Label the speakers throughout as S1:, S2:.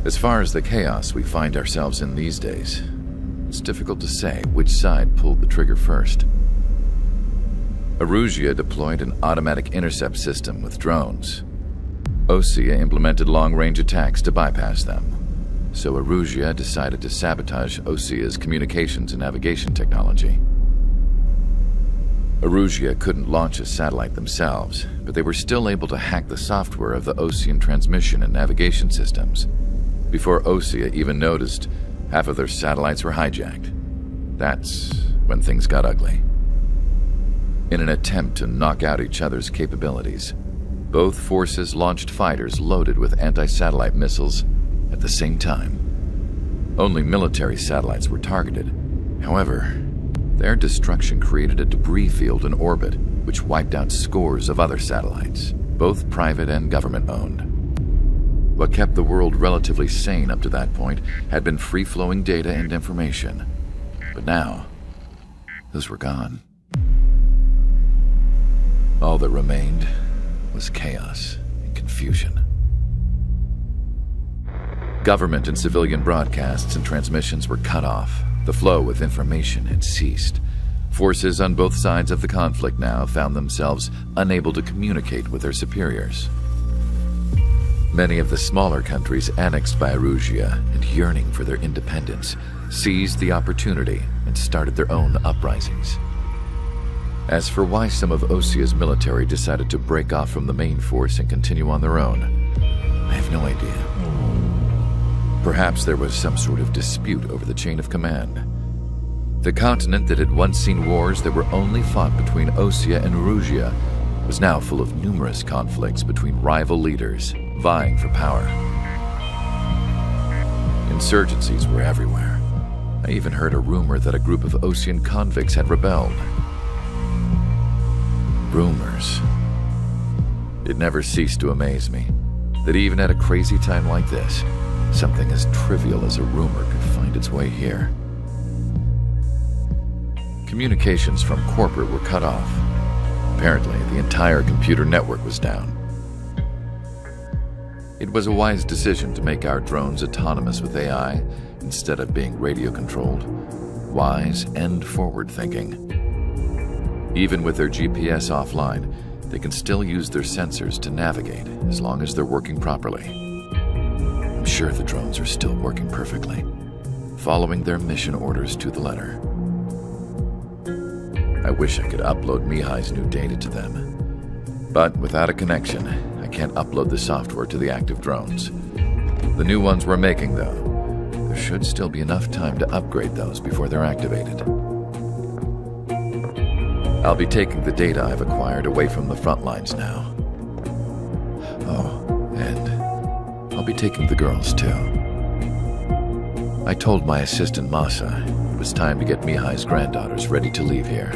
S1: As far as the chaos we find ourselves in these days, it's difficult to say which side pulled the trigger first. Erusia deployed an automatic intercept system with drones. Osea implemented long-range attacks to bypass them. So Erusia decided to sabotage Osea's communications and navigation technology. Erusia couldn't launch a satellite themselves, but they were still able to hack the software of the Osean transmission and navigation systems. Before Osea even noticed, half of their satellites were hijacked. That's when things got ugly. In an attempt to knock out each other's capabilities, both forces launched fighters loaded with anti-satellite missiles at the same time. Only military satellites were targeted. However, their destruction created a debris field in orbit, which wiped out scores of other satellites, both private and government-owned. What kept the world relatively sane up to that point had been free-flowing data and information. But now, those were gone. All that remained was chaos and confusion. Government and civilian broadcasts and transmissions were cut off. The flow of information had ceased. Forces on both sides of the conflict now found themselves unable to communicate with their superiors. Many of the smaller countries annexed by Erusia and yearning for their independence seized the opportunity and started their own uprisings. As for why some of Osea's military decided to break off from the main force and continue on their own, I have no idea. Perhaps there was some sort of dispute over the chain of command. The continent that had once seen wars that were only fought between Osea and Erusia was now full of numerous conflicts between rival leaders vying for power. Insurgencies were everywhere. I even heard a rumor that a group of Osean convicts had rebelled. Rumors. It never ceased to amaze me that even at a crazy time like this, something as trivial as a rumor could find its way here. Communications from corporate were cut off. Apparently, the entire computer network was down. It was a wise decision to make our drones autonomous with AI instead of being radio-controlled. Wise and forward-thinking. Even with their GPS offline, they can still use their sensors to navigate as long as they're working properly. I'm sure the drones are still working perfectly, following their mission orders to the letter. I wish I could upload Mihai's new data to them. But without a connection, I can't upload the software to the active drones. The new ones we're making, though, there should still be enough time to upgrade those before they're activated. I'll be taking the data I've acquired away from the front lines now. Oh, and I'll be taking the girls, too. I told my assistant Masa it was time to get Mihai's granddaughters ready to leave here.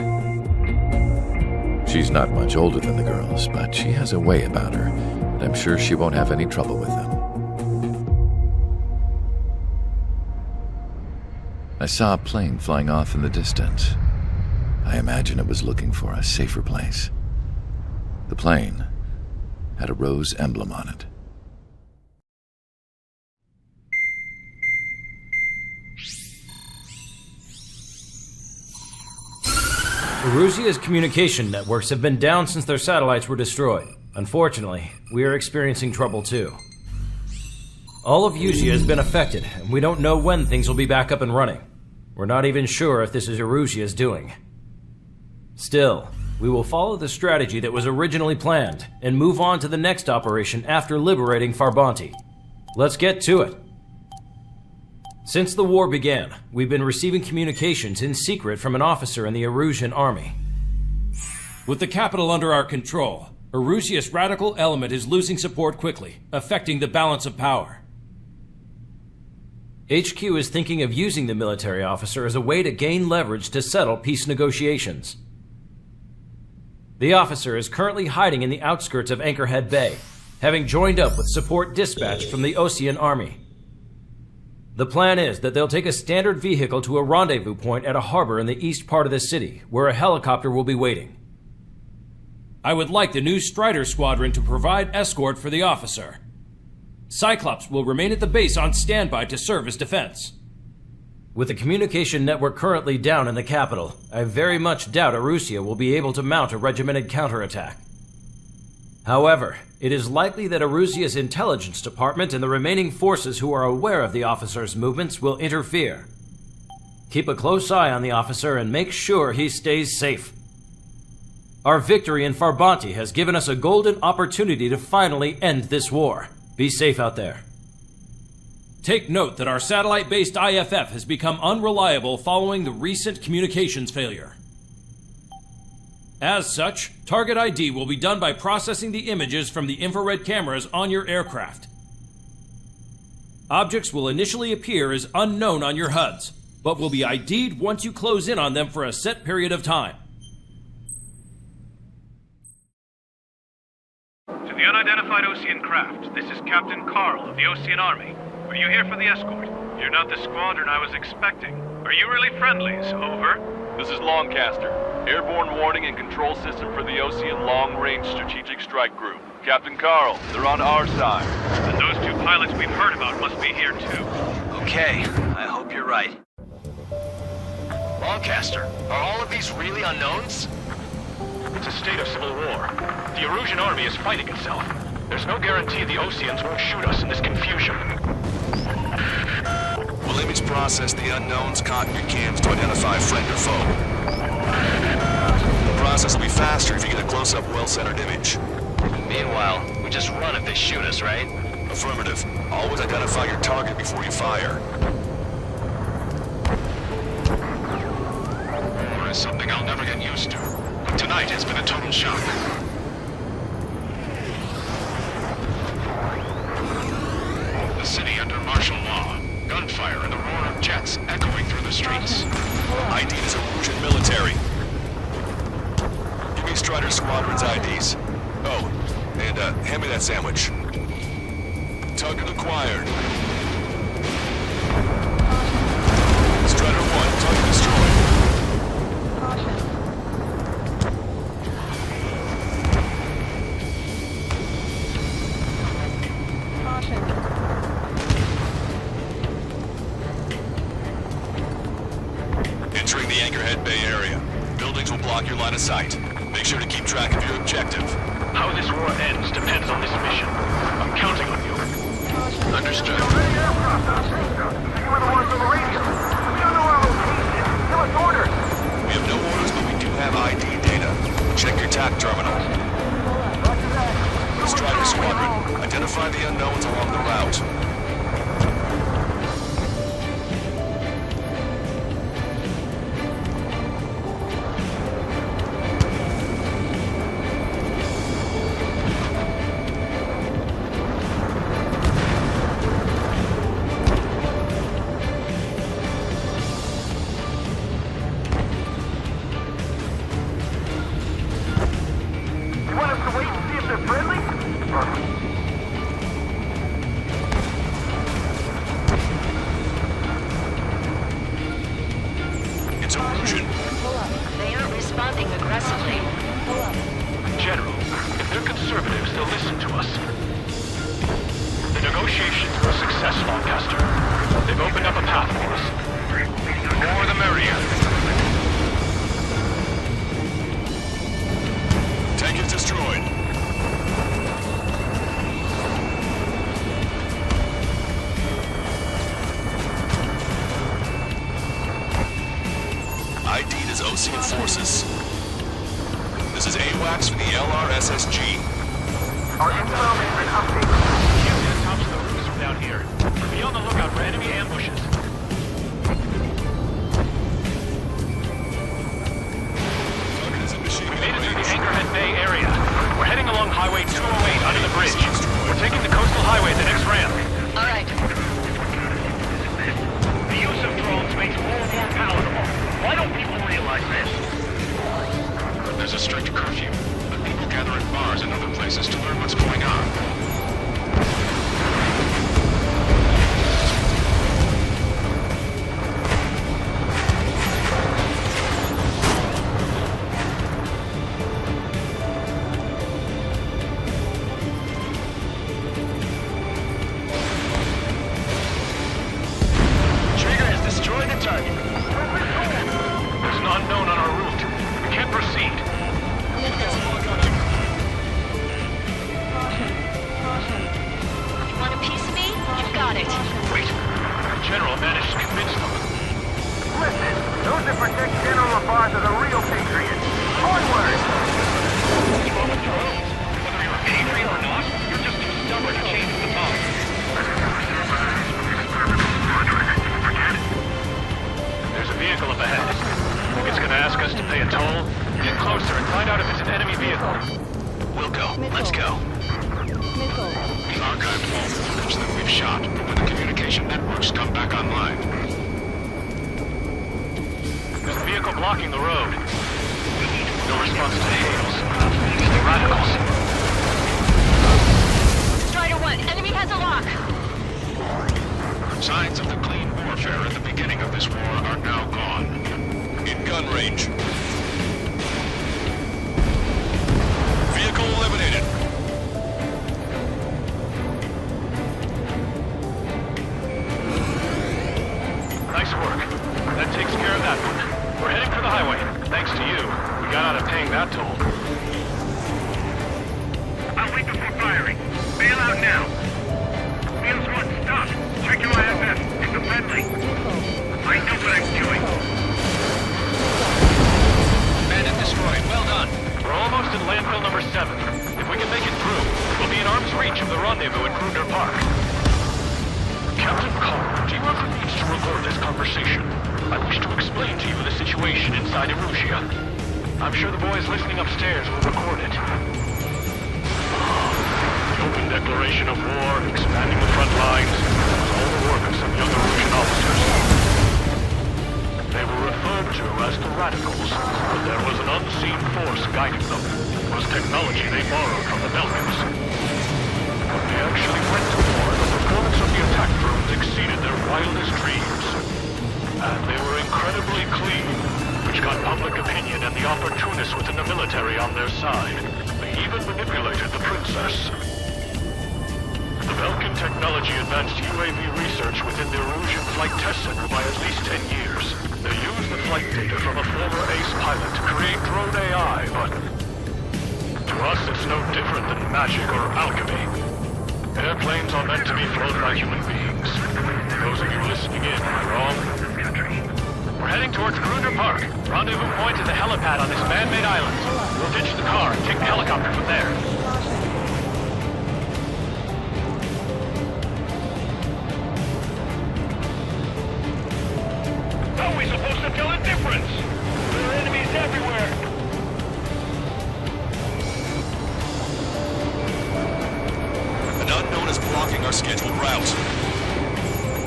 S1: She's not much older than the girls, but she has a way about her, and I'm sure she won't have any trouble with them. I saw a plane flying off in the distance. I imagine it was looking for a safer place. The plane had a rose emblem on it.
S2: Erusia's communication networks have been down since their satellites were destroyed. Unfortunately, we are experiencing trouble too. All of Erusia has been affected, and we don't know when things will be back up and running. We're not even sure if this is Erusia's doing. Still, we will follow the strategy that was originally planned and move on to the next operation after liberating Farbanti. Let's get to it. Since the war began, we've been receiving communications in secret from an officer in the Erusian army.
S3: With the capital under our control, Erusia's radical element is losing support quickly, affecting the balance of power.
S2: HQ is thinking of using the military officer as a way to gain leverage to settle peace negotiations. The officer is currently hiding in the outskirts of Anchorhead Bay, having joined up with support dispatched from the Osean army. The plan is that they'll take a standard vehicle to a rendezvous point at a harbor in the east part of the city, where a helicopter will be waiting.
S3: I would like the new Strider Squadron to provide escort for the officer. Cyclops will remain at the base on standby to serve as defense.
S2: With the communication network currently down in the capital, I very much doubt Erusia will be able to mount a regimented counterattack. However, it is likely that Erusia's intelligence department and the remaining forces who are aware of the officer's movements will interfere. Keep a close eye on the officer and make sure he stays safe. Our victory in Farbanti has given us a golden opportunity to finally end this war. Be safe out there.
S3: Take note that our satellite-based IFF has become unreliable following the recent communications failure. As such, target ID will be done by processing the images from the infrared cameras on your aircraft. Objects will initially appear as unknown on your HUDs, but will be ID'd once you close in on them for a set period of time.
S4: To the unidentified Osean craft, this is Captain Carl of the Osean Army. Are you here for the escort? You're not the squadron I was expecting. Are you really friendlies? Over.
S5: This is Longcaster. Airborne warning and control system for the Osean Long-Range Strategic Strike Group. Captain Carl, they're on our side.
S4: And those two pilots we've heard about must be here too.
S6: Okay, I hope you're right. Longcaster, are all of these really unknowns?
S4: It's a state of civil war. The Erusian army is fighting itself. There's no guarantee the Oseans won't shoot us in this confusion.
S7: We'll image process the unknowns caught in your cams to identify friend or foe. The process will be faster if you get a close-up, well-centered image.
S6: Meanwhile, we just run if they shoot us, right?
S7: Affirmative. Always identify your target before you fire.
S4: War is something I'll never get used to. But tonight has been a total shock. The city under martial law. Gunfire and the roar of jets echoing through the streets.
S7: ID is Erusian military. Give me Strider Squadron's IDs. Oh, and hand me that sandwich. Target acquired. Strider 1, target destroyed. Entering the Anchorhead Bay area. Buildings will block your line of sight. Make sure to keep track of your objective.
S4: How this war ends depends on this mission. I'm counting on you.
S7: Understood.
S4: You were the ones on the radio. We don't know our location. Give us orders.
S7: We have no orders, but we do have ID data. Check your TAC terminal. Strider Squadron, identify the unknowns along the route.
S4: You want us to wait and see if they're friendly?
S7: It's Erusian.
S8: They aren't responding aggressively.
S4: General, if they're conservatives, they'll listen to us. The negotiations were a success, Lancaster. They've opened up a path for us. The more the merrier.
S7: Tank is destroyed. ID'd as Osean forces. This is AWACS for the LRSSG.
S4: Our intel has been updated. Can't get tops of the roofs from down here. Be on the lookout for enemy ambushes.
S7: Target is in machine
S4: We made it through the
S7: range.
S4: Anchorhead Bay area. We're heading along Highway 208 under the bridge. We're taking the coastal highway at the next ramp.
S8: All right.
S4: The use of drones makes war more palatable. Why don't people realize this? There's a strict curfew, but people gather in bars and other places to learn what's going on. General managed to convince them.
S9: Listen, those that protect General LaBarge are the real patriots. Onward!
S4: You all with your own. Whether you're a patriot or not, you're just too stubborn to change the time. There's a vehicle up ahead. Think it's gonna ask us to pay a toll? Get closer and find out if it's an enemy vehicle.
S6: We'll go. Let's go.
S7: We archived all the footage that we've shot when the communication networks come back online.
S4: There's a vehicle blocking the road. No response to hails. It's the radicals.
S8: Strider 1, enemy has a lock.
S7: Signs of the clean warfare at the beginning of this war are now gone. In gun range. Vehicle eliminated.
S4: Nice work. That takes care of that one. We're heading for the highway. Thanks to you, we got out of paying that toll.
S9: I'll wait before firing. Bail out now. Wheels 1, stop. Check your IFF. It's a friendly. I know what I'm doing.
S6: Bandit destroyed. Well done.
S4: We're almost at landfill number 7. If we can make it through, we'll be in arm's reach of the rendezvous at Gruner Park. Captain Carl, do you ever need to record this conversation? I wish to explain to you the situation inside Erusia. I'm sure the boys listening upstairs will record it. The open declaration of war, expanding the front lines, was all the work of some young Erusian officers. They were referred to as the Radicals, but there was an unseen force guiding them. It was technology they borrowed from the Belgians. When they actually went to war, the performance of the attack drones exceeded their wildest dreams. And they were incredibly clean, which got public opinion and the opportunists within the military on their side. They even manipulated the princess. The Belkin technology advanced UAV research within the Erusian Flight Test Center by at least 10 years. They used the flight data from a former ace pilot to create drone AI, but to us it's no different than magic or alchemy. Airplanes are meant to be flown by human beings. Those of you listening in, am I wrong? We're heading towards Gruner Park. Rendezvous point is a helipad on this man-made island. We'll ditch the car and take the helicopter from there.
S9: How are we supposed to tell the difference? There are enemies everywhere.
S7: An unknown is blocking our scheduled route.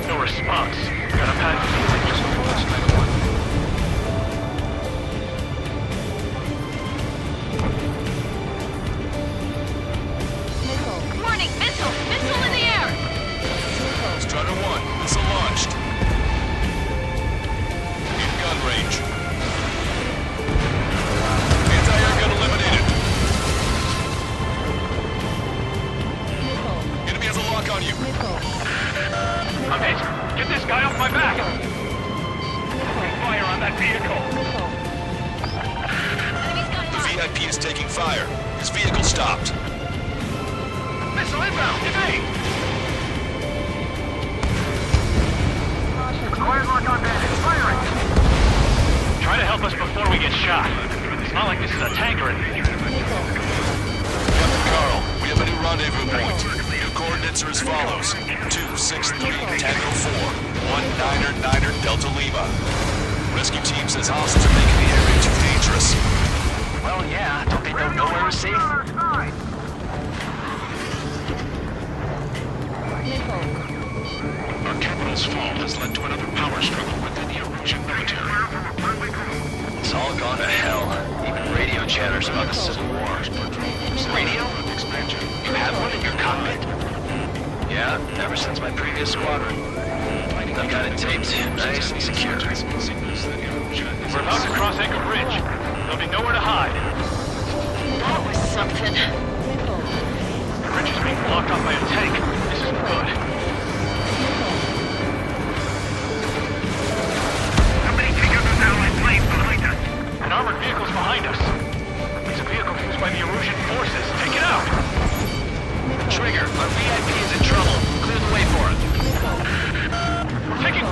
S4: No response. Got a panic feeling just before this night one.
S8: Warning, missile! Missile in the air!
S7: Strider 1, missile launched. In gun range. Anti-air gun eliminated. Enemy has a lock on you.
S4: I'm hit! Get this guy off my back! Fire on that vehicle!
S7: The VIP is taking fire. His vehicle stopped.
S4: Missile inbound! Evade!
S9: Square lock on bandit. Firing.
S4: Try to help us before we get shot. It's not like this is a tanker and...
S7: Captain Carl, we have a new rendezvous point. New coordinates are as follows. 263 Tango 4, 199er Delta Lima. Rescue team says hostiles are making the area too dangerous.
S6: Well, yeah. Don't they know nowhere is safe?
S7: Our capital's fall has led to another power struggle within the Erusian military.
S6: It's all gone to hell. Even radio chatters about the Civil War. Radio? You have one in your cockpit? Yeah, ever since my previous squadron. I've got it taped, nice and secure.
S4: We're about to cross Anchor Bridge. There'll be nowhere to hide.
S8: That was something.
S4: The bridge is being blocked off by a tank. This isn't good.
S9: Somebody take out those allied planes behind us.
S4: An armored vehicle's behind us. It's a vehicle used by the Erusian forces. Take it out!
S6: Trigger, our VIP is in trouble. Clear the way for it.
S4: We're taking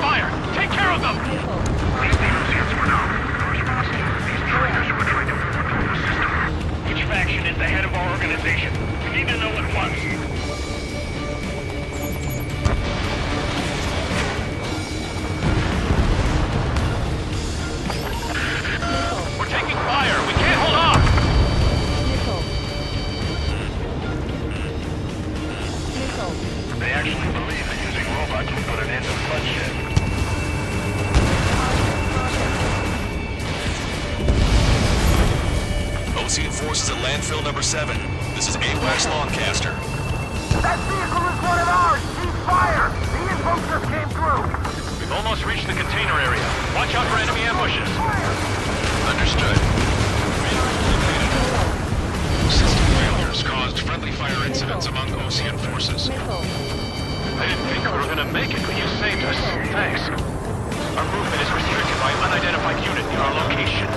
S9: robot just put an end to bloodshed.
S7: Ocean forces at landfill number 7. This is AWACS Lancaster.
S9: That vehicle is one of ours! Cease fire! The info just came through!
S4: We've almost reached the container area. Watch out for enemy ambushes.
S6: Understood. System failures caused friendly fire incidents among Ocean forces.
S4: I didn't think we were gonna make it, but you saved us. Thanks. Our movement is restricted by unidentified unit near our location.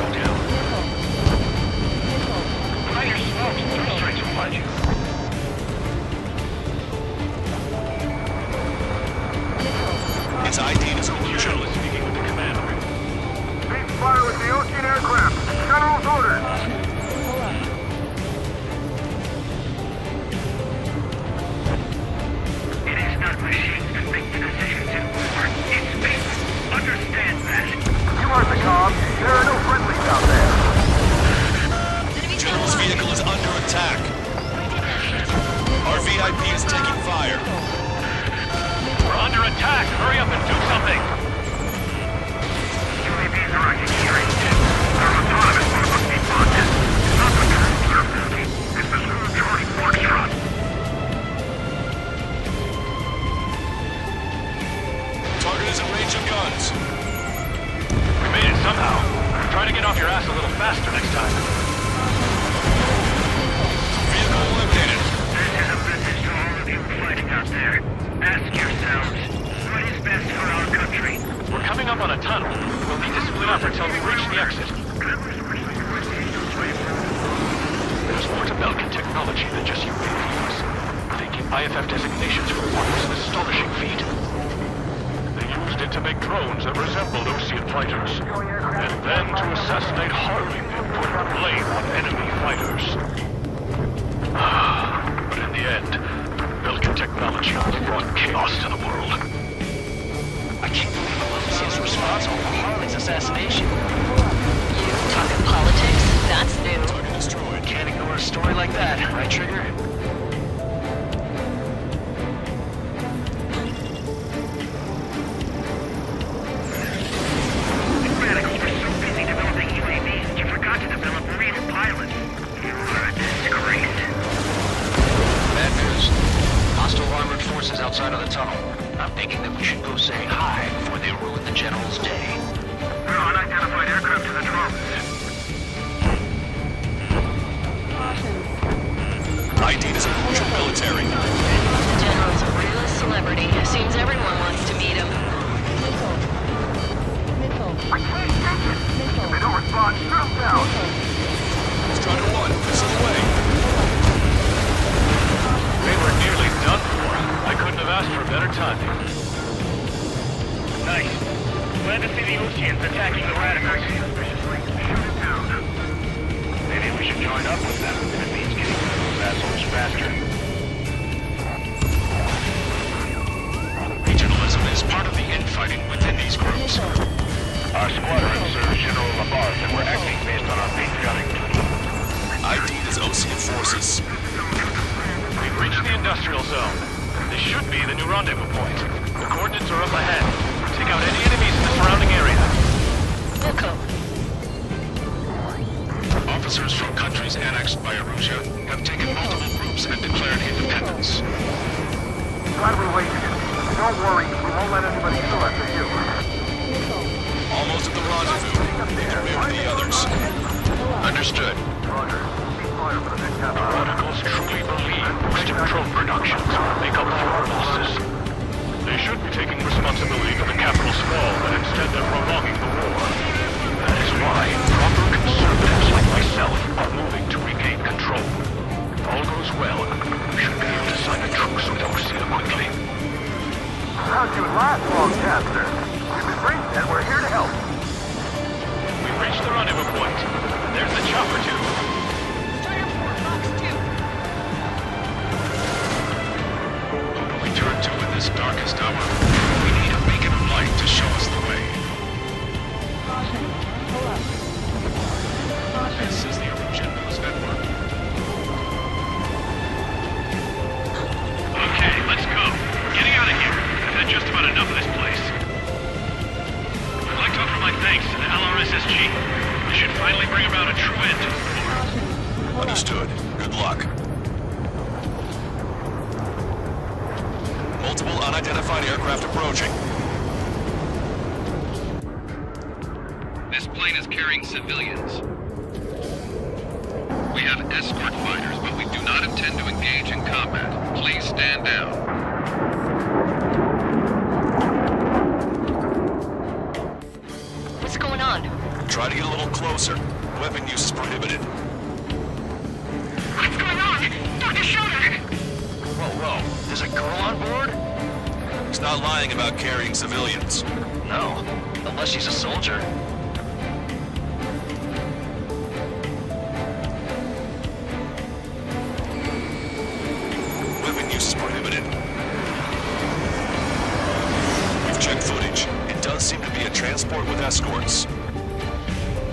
S9: Fire smokes, three strikes will find you.
S7: Its ID is Ocean.
S4: General is speaking with the commander.
S9: Cease fire with the Ocean aircraft. General's orders. It is not machines that make the decisions in war. It's people. Understand that. You heard the comm. There are no friendlies out there.
S7: General's vehicle is under attack. Our VIP is taking fire.
S4: We're under attack. Hurry up and do something.
S9: UAVs are engineering. They're autonomous, but must be bonded. It's not the troops that are moving. It's the Zulu Charlie Foxtrot.
S7: Target is in range of guns.
S4: We made it somehow. Try to get off your ass a little faster next time.
S7: Vehicle eliminated.
S9: This is a message to all of you fighting out there. Ask yourselves, what is best for our country?
S4: We're coming up on a tunnel. We'll need to split up until we reach the exit. There's more to Belkin technology than just UAVs. They get IFF designations for wonders an astonishing feat. They used it to make drones that resembled Ocean fighters, and then to assassinate Harley and put the blame on enemy fighters. But in the end, Belkin technology brought chaos to the world.
S6: I can't believe Aloysius is responsible for Harley's assassination.
S8: You talking politics? That's new.
S7: Target destroyed.
S6: Can't ignore a story like that, right, Trigger?
S9: Radicals were so busy developing UAVs that you forgot to develop real pilots. You are a disgrace.
S6: Bad news. Hostile armored forces outside of the tunnel. I'm thinking that we should go say hi before they ruin the General's day.
S9: There are unidentified aircraft to the drones.
S7: ID is Ocean military.
S8: The General's a real celebrity. Seems everyone wants to meet him.
S9: I can't take it! If they don't respond, shoot them down!
S7: Strider 1, missile away.
S4: We were nearly done for. I couldn't have asked for better timing.
S9: Nice. Glad to see the Oceans attacking the radicals. Shoot it down. Maybe we should join up with them. It means getting to those assholes faster.
S6: Regionalism is part of the infighting within these groups.
S9: Our squadron serves General Labarth, and we're acting based on our patriotic duty.
S7: ID is Ocean forces.
S4: We've reached the industrial zone. This should be the new rendezvous point. The coordinates are up ahead. Take out any enemies in the surrounding area.
S8: Wilco.
S6: Officers from countries annexed by Erusia have taken multiple groups and declared independence.
S9: Glad we waited. Don't worry, we won't let anybody kill after you.
S7: Almost at the rendezvous. Where are the others?
S6: Understood.
S4: The radicals truly believe boosted drone productions will make up for our losses. They should be taking responsibility for the capital's fall, but instead they're prolonging the war. That is why proper conservatives like myself are moving to regain control. If all goes well, we should be able to sign a truce with Ocean quickly.
S9: How'd you last, Longcaster? We've been briefed and we're here to help.
S4: We've reached the rendezvous point. There's the chopper too.
S6: Who do we turn to in this darkest hour? We need a beacon of light to show us the way. This is the Erusia News Network.
S4: Okay, let's go. Getting out of here.
S9: had just about enough of this place. I'd like to offer my thanks to the LRSSG. This should finally bring about a true end to the war.
S7: Understood. Good luck. Multiple unidentified aircraft approaching.
S5: This plane is carrying civilians. We have escort fighters, but we do not intend to engage in combat. Please stand down.
S8: What's going on?
S7: Try to get a little closer. Weapon use is prohibited.
S8: What's going on? Dr. Schroeder!
S6: Whoa. There's a girl on board?
S7: He's not lying about carrying civilians.
S6: No. Unless she's a soldier.
S7: Weapon use is prohibited. We've checked footage. It does seem to be a transport with escorts.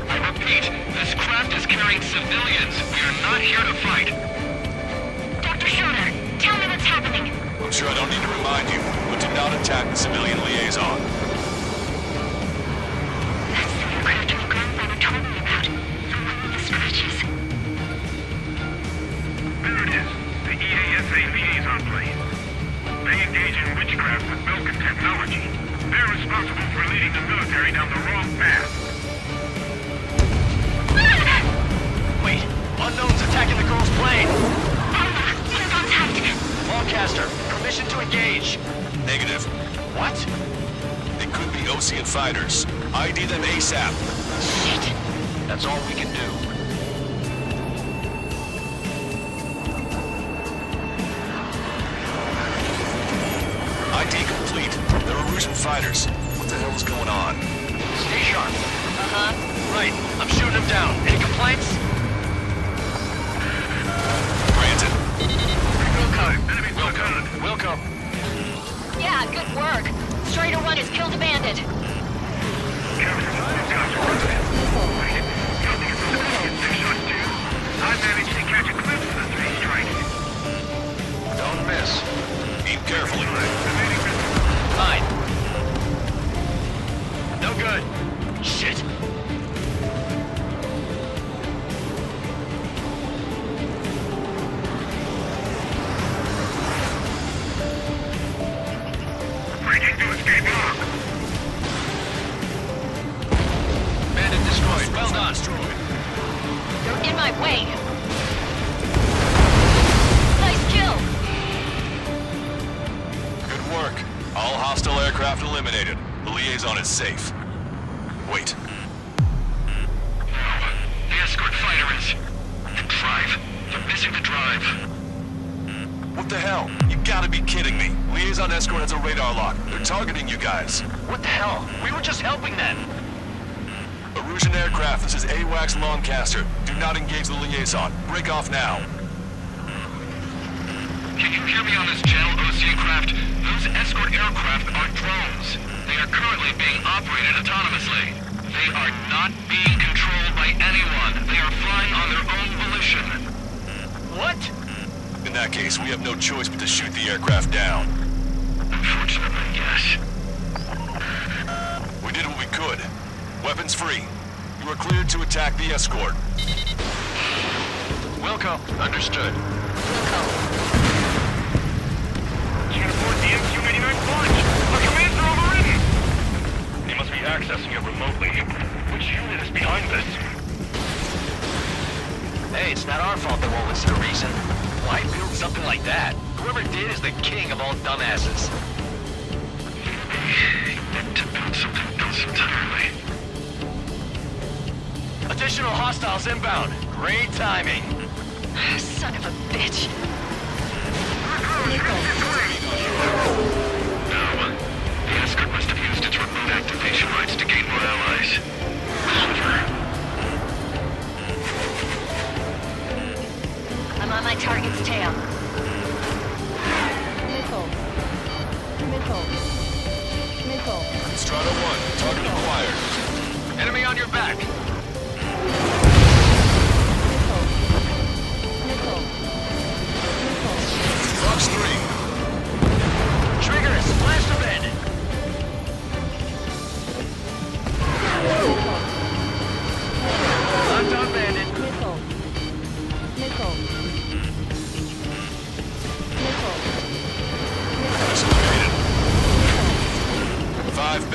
S5: I repeat, this craft is carrying civilians. We are not here to fight.
S8: Dr. Schroeder, tell me what's happening.
S7: I'm sure I don't need to remind you, but do not attack the civilian liaison.
S8: That's the aircraft your grandfather told me about. The one with the scratches.
S9: There it is. The EASA liaison plane. They engage in witchcraft with Belkin technology. They're responsible for leading the military down the wrong path.
S6: Wait, unknown's attacking the girl's plane.
S8: In contact.
S6: Lancaster, permission to engage.
S7: Negative.
S6: What?
S7: They could be Ocean fighters. ID them ASAP.
S6: Shit. That's all we can do.
S7: ID complete. They're Erusian fighters. What the hell is going on?
S6: Stay sharp. Right, I'm shooting him down. Any complaints?
S7: Granted.
S6: Wilco.
S8: Yeah, good work. Strider 1 has killed a bandit.
S9: I managed to catch a glimpse of the three strikes.
S6: Don't miss.
S7: Aim carefully.
S6: Fine. No good. Shit.
S9: Breaking to escape lock.
S6: Bandit destroyed. Well done.
S8: You're in my way. Nice kill.
S7: Good work. All hostile aircraft eliminated. The liaison is safe. Wait.
S5: The escort fighter is... The drive. They're missing the drive.
S7: What the hell? You gotta be kidding me. Liaison escort has a radar lock. They're targeting you guys.
S6: What the hell? We were just helping them.
S7: Erusian aircraft, this is AWACS Lancaster. Do not engage the liaison. Break off now.
S5: Can you hear me on this channel, Ocean craft? Those escort aircraft are drones. They are currently being operated autonomously. They are not being controlled by anyone. They are flying on their own volition.
S6: What?
S7: In that case, we have no choice but to shoot the aircraft down.
S5: Unfortunately, yes.
S7: We did what we could. Weapons free. You are cleared to attack the escort.
S6: Wilco. Understood.
S9: Can't afford the MQ-89 plunge. Our commands are overridden. They must be accessing it remotely. Which unit is behind this?
S6: Hey, it's not our fault they won't listen to reason. Why build something like that? Whoever did is the king of all dumbasses.
S5: To build something else entirely.
S6: Additional hostiles inbound. Great timing.
S8: Son of a bitch.
S5: No. The escort must have used its remote activation rights to gain more allies. Over.
S8: I'm on my target's tail.
S7: Strata 1, target acquired.
S6: Enemy on your back. Fox 3. Trigger, blast a bed.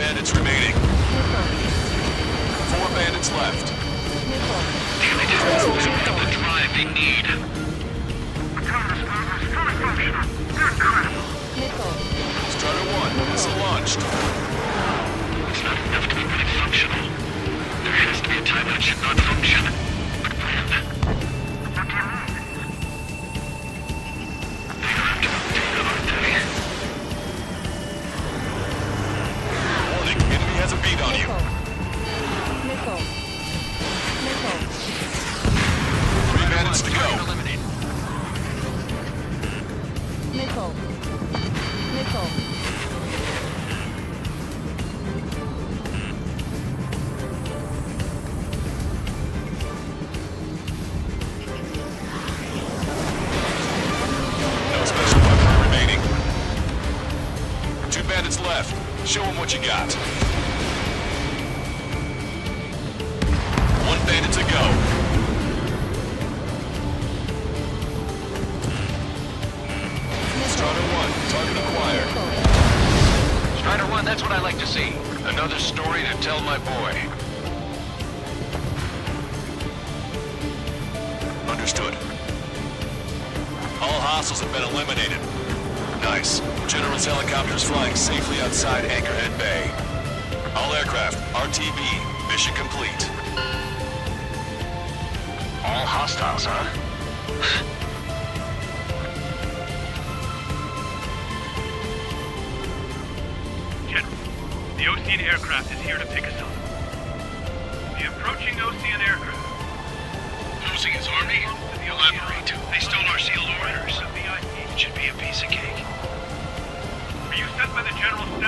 S7: bandits remaining. 4 bandits left.
S5: Damn it. We don't have the drive they need.
S7: Strider 1, missile launched.
S5: It's not enough to be really functional. There has to be a time when it should not function. But when? They are after the data, aren't they?
S7: Warning, enemy has a beat on you. 3 bandits to go. No special weapon remaining. 2 bandits left. Show them what you got. 1 bandit to go. Strider 1, target acquired.
S6: Strider 1, that's what I like to see. Another story to tell my boy.
S7: Understood. All hostiles have been eliminated. Nice. General's helicopters flying safely outside Anchorhead Bay. All aircraft, RTB, mission complete.
S6: All hostiles, huh?
S9: General, the Ocean aircraft is here to pick us up. The approaching Ocean aircraft.
S5: Losing his army? Elaborate. They stole our sealed orders.
S9: The VIP.
S5: It should be a piece of cake.
S9: Are you sent by the General Staff?